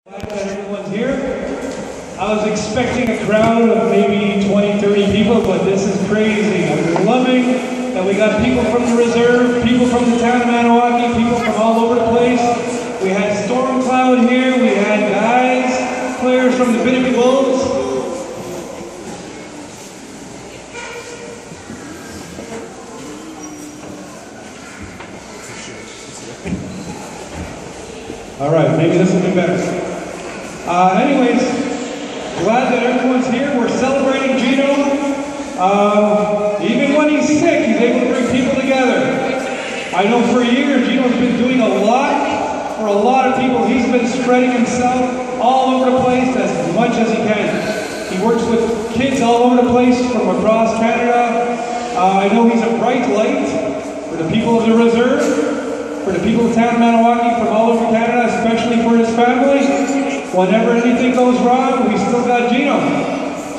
Glad that everyone's here. I was expecting a crowd of maybe 20, 30 people, but this is crazy. I'm loving that we got people from the reserve, people from the town of Maniwaki, people from all over the place. We had Storm Cloud here, we had guys, players from the Binnipeg Wolves. All right, maybe this will be better. Anyways, glad that everyone's here. We're celebrating Gino. Even when he's sick, he's able to bring people together. I know for years, Gino's been doing a lot for a lot of people. He's been spreading himself all over the place as much as he can. He works with kids all over the place from across Canada. I know he's a bright light for the people of the reserve, for the people of town of Maniwaki from all over Canada, especially for his family. Whenever anything goes wrong, we still got Gino.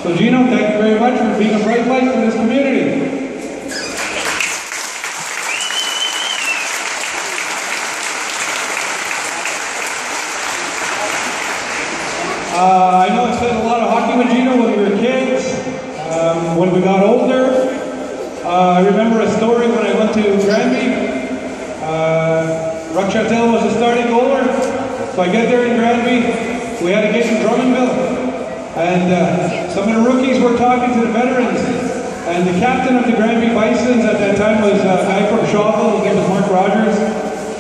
So Gino, thank you very much for being a bright light for this community. I know I played a lot of hockey with Gino when we were kids. When we got older, I remember a story when I went to Granby. Ruck Chantel was the starting goaler. So I get there in Granby. We had to get in Drummondville, and some of the rookies were talking to the veterans, and the captain of the Granby Bisons at that time was a guy from Shawville. His name was Mark Rogers.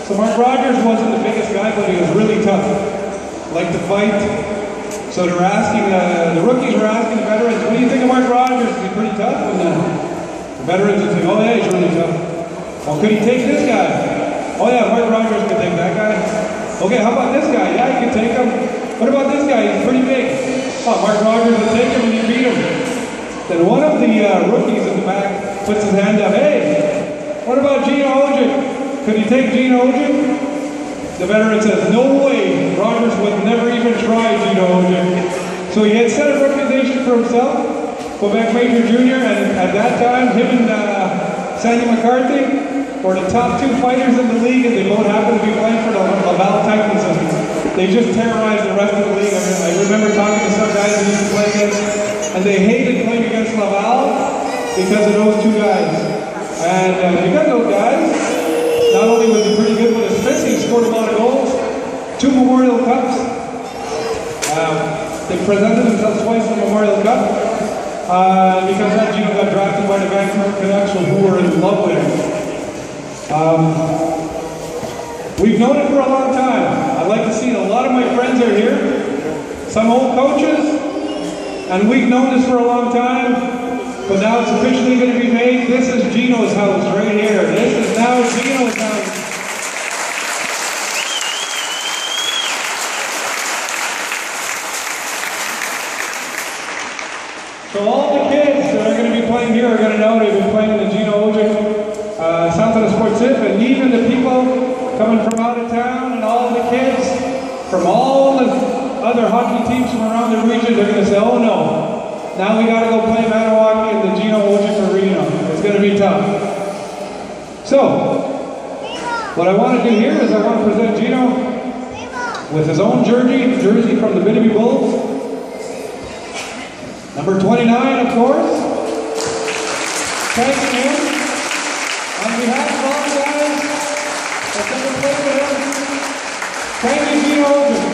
So Mark Rogers wasn't the biggest guy, but he was really tough, liked to fight. So they were asking, the rookies were asking the veterans, what do you think of Mark Rogers? Is he pretty tough? And the veterans would say, oh yeah, he's really tough. Well, could he take this guy? Oh yeah, Mark Rogers could take that guy. Okay, how about this guy? Yeah, he can take him. What about this guy? He's pretty big. Oh, Mark Rogers will take him and you beat him. Then one of the rookies in the back puts his hand up. Hey, what about Gino Odjick? Could he take Gino Odjick? The veteran says, no way. Rogers would never even try Gino Odjick. So he had set a reputation for himself, Quebec Major Junior, and at that time, him and Sandy McCarthy were the top two fighters in the league, and they both happened to be playing for the Laval Titans. They just terrorized the rest of the league. I remember talking to some guys who used to play against, and they hated playing against Laval because of those two guys. And because of those guys, not only was he pretty good with his fists, he scored a lot of goals, 2 Memorial Cups. They presented themselves twice in the Memorial Cup. Because that Gino got drafted by the Vancouver Canucks, who were in love with him. We've known it for a long time. I'd like to see a lot of my friends are here, some old coaches, and we've known this for a long time, but now it's officially going to be made. This is Gino's house right here. This is now Gino's house. So all the kids that are going to be playing here are going to know they've been playing in the Gino Odjick Centre Sportif, and even the people coming from out of town and all the kids from all the other hockey teams from around the region, they're going to say, oh no, now we got to go play Maniwaki in the Gino Odjick Arena. It's going to be tough. So, what I want to do here is I want to present Gino with his own jersey from the Binnipeg Wolves. Number 29, of course. Thank you. On behalf of all the guys that ever played with him, thank you, Gino.